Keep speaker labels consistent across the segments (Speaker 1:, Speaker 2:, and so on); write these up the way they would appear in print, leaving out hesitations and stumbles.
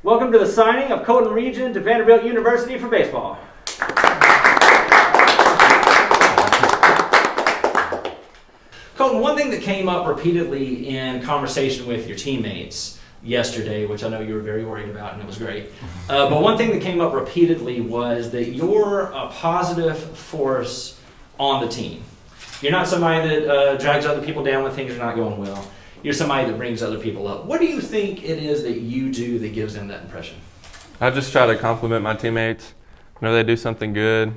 Speaker 1: Welcome to the signing of Colton Regen to Vanderbilt University for baseball. Colton, one thing that came up repeatedly in conversation with your teammates yesterday, which I know you were very worried about, and it was great, but one thing that came up repeatedly was that you're a positive force on the team. You're not somebody that drags other people down when things are not going well. You're somebody that brings other people up. What do you think it is that you do that gives them that impression?
Speaker 2: I just try to compliment my teammates. Whenever they do something good,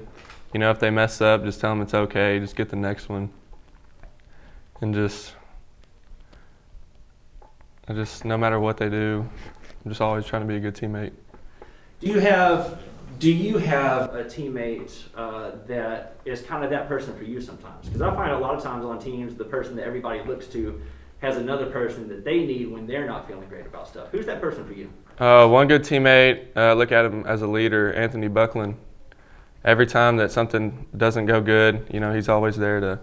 Speaker 2: if they mess up, just tell them it's okay. Just get the next one. And no matter what they do, I'm just always trying to be a good teammate.
Speaker 1: Do you have a teammate that is kind of that person for you sometimes? Because I find a lot of times on teams, the person that everybody looks to has another person that they need when they're not feeling great about stuff. Who's that person for you?
Speaker 2: One good teammate, look at him as a leader, Anthony Buckland. Every time that something doesn't go good, he's always there to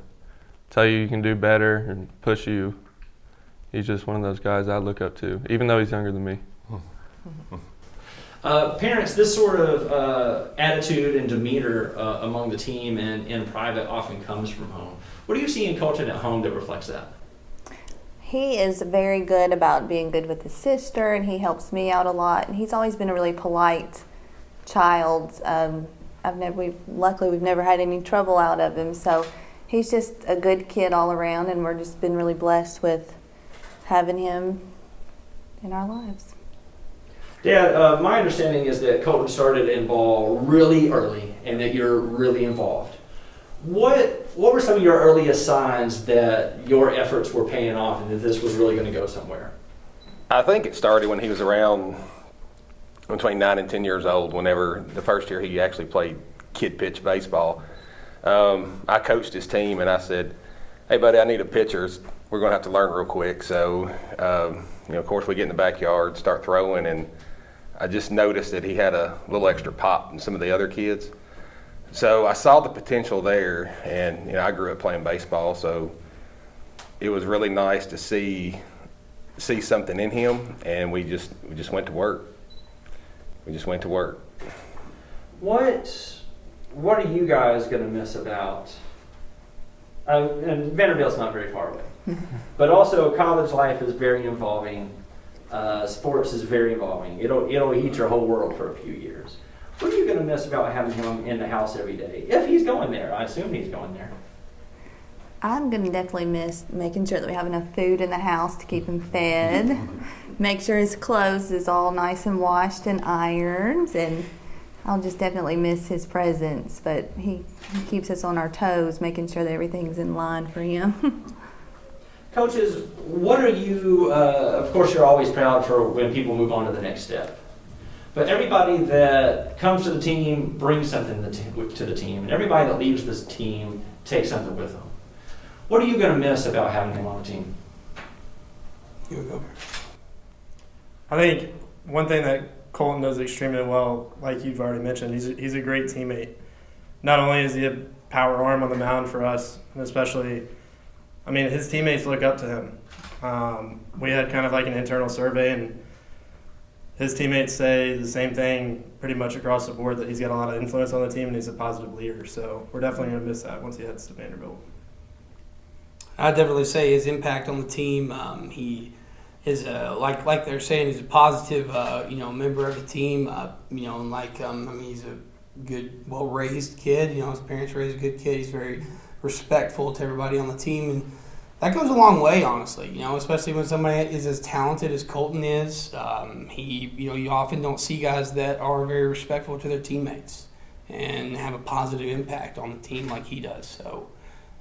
Speaker 2: tell you can do better and push you. He's just one of those guys I look up to, even though he's younger than me.
Speaker 1: Parents, this sort of attitude and demeanor among the team and in private often comes from home. What do you see in Colton at home that reflects that?
Speaker 3: He is very good about being good with his sister, and he helps me out a lot. And he's always been a really polite child. Luckily, we've never had any trouble out of him. So he's just a good kid all around, and we're just been really blessed with having him in our lives.
Speaker 1: Dad, my understanding is that Colton started in ball really early, and that you're really involved. What were some of your earliest signs that your efforts were paying off and that this was really going to go somewhere?
Speaker 4: I think it started when he was around between 9 and 10 years old, whenever the first year he actually played kid pitch baseball. I coached his team and I said, hey buddy, I need a pitcher. We're going to have to learn real quick. So, of course we get in the backyard, start throwing, and I just noticed that he had a little extra pop than some of the other kids. So I saw the potential there, and I grew up playing baseball, so it was really nice to see something in him, and we just went to work. We just went to work.
Speaker 1: What are you guys going to miss about? And Vanderbilt's not very far away, but also college life is very involving. Sports is very involving. It'll eat your whole world for a few years. What are you going to miss about having him in the house every day? If he's going there, I assume he's going there.
Speaker 3: I'm going to definitely miss making sure that we have enough food in the house to keep him fed. Make sure his clothes is all nice and washed and ironed. And I'll just definitely miss his presence. But he keeps us on our toes, making sure that everything's in line for him.
Speaker 1: Coaches, what are you, of course you're always proud for when people move on to the next step. But everybody that comes to the team brings something to the team, and everybody that leaves this team takes something with them. What are you going to miss about having him on the team?
Speaker 5: You go. I think one thing that Colton does extremely well, like you've already mentioned, he's a great teammate. Not only is he a power arm on the mound for us, and especially, his teammates look up to him. We had kind of like an internal survey, and his teammates say the same thing pretty much across the board, that he's got a lot of influence on the team and he's a positive leader. So we're definitely going to miss that once he heads to Vanderbilt.
Speaker 6: I'd definitely say his impact on the team. He is like they're saying, he's a positive member of the team. He's a good, well-raised kid. His parents raised a good kid. He's very respectful to everybody on the team, and that goes a long way, honestly, especially when somebody is as talented as Colton is. You often don't see guys that are very respectful to their teammates and have a positive impact on the team like he does. So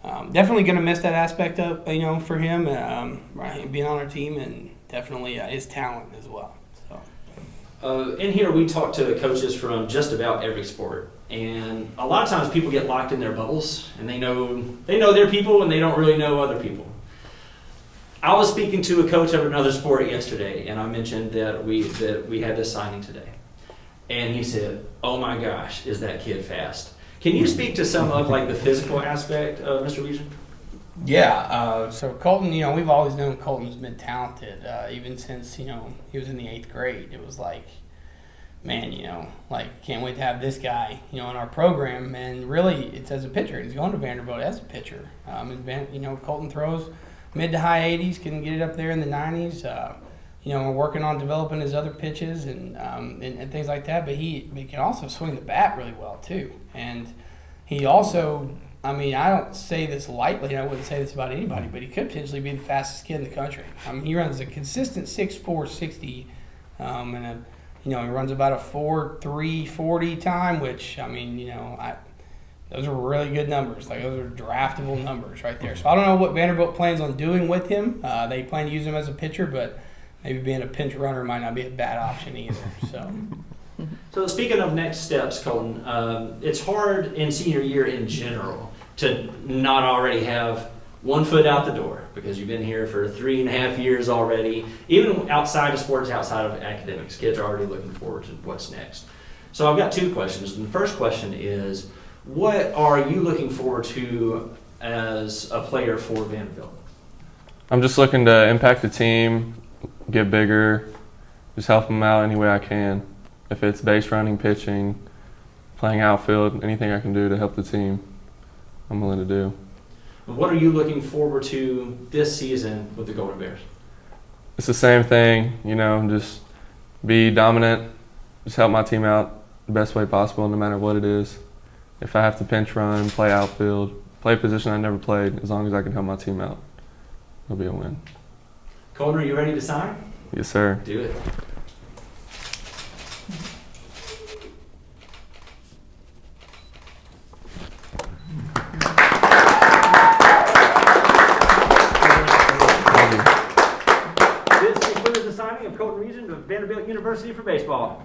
Speaker 6: definitely going to miss that aspect of, for him, being on our team, and definitely his talent as well. So.
Speaker 1: In here, we talk to coaches from just about every sport. And a lot of times people get locked in their bubbles, and they know their people and they don't really know other people. I was speaking to a coach of another sport yesterday, and I mentioned that we had this signing today. And he said, oh my gosh, is that kid fast. Can you speak to some of the physical aspect of Mr. Regen?
Speaker 6: Yeah, so Colton, we've always known Colton's been talented, even since, he was in the 8th grade. It was like, man, like can't wait to have this guy, in our program. And really, it's as a pitcher. He's going to Vanderbilt as a pitcher. Colton throws mid to high 80s, can get it up there in the 90s. We're working on developing his other pitches and things like that. But he can also swing the bat really well too. And he also, I don't say this lightly. I wouldn't say this about anybody, but he could potentially be the fastest kid in the country. He runs a consistent 6'4", 60, and he runs about a 4.3 40 time, which those are really good numbers. Like those are draftable numbers right there. So I don't know what Vanderbilt plans on doing with him. They plan to use him as a pitcher, but maybe being a pinch runner might not be a bad option either.
Speaker 1: So speaking of next steps, Colton, it's hard in senior year in general to not already have one foot out the door because you've been here for 3.5 years already. Even outside of sports, outside of academics, kids are already looking forward to what's next. So I've got 2 questions. And the first question is, what are you looking forward to as a player for Vanderbilt?
Speaker 2: I'm just looking to impact the team, get bigger, just help them out any way I can. If it's base running, pitching, playing outfield, anything I can do to help the team, I'm willing to do.
Speaker 1: What are you looking forward to this season with the Golden Bears?
Speaker 2: It's the same thing, just be dominant, just help my team out the best way possible no matter what it is. If I have to pinch run, play outfield, play a position I never played, as long as I can help my team out, it'll be a win.
Speaker 1: Colton, are you ready to sign?
Speaker 2: Yes, sir.
Speaker 1: Do it. This concludes the signing of Colton Regen of Vanderbilt University for baseball.